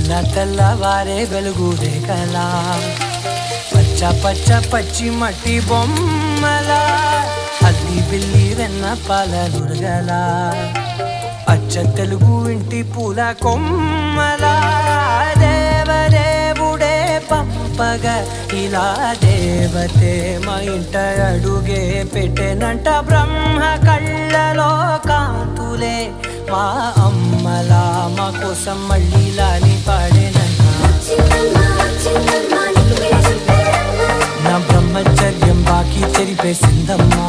నా తెల్లవారే వెలుగురే కలా పచ్చ పచ్చ పచ్చి మట్టి బొమ్మల అల్లి బిల్లి వెన్న పాల నురగల అచ్చ తెలుగు ఇంటి పూల కొమ్మల దేవదేవుడే పంపగా ఇలా దేవతే మా ఇంట అడుగే పెట్టెనంట బ్రహ్మ కళ్ళలో కాంతులే మా అమ్మలా మా కోసం మళ్ళీ లాలి పాడేనంట నా బ్రహ్మచర్యం బాకీ చెరిపేసిందమ్మా.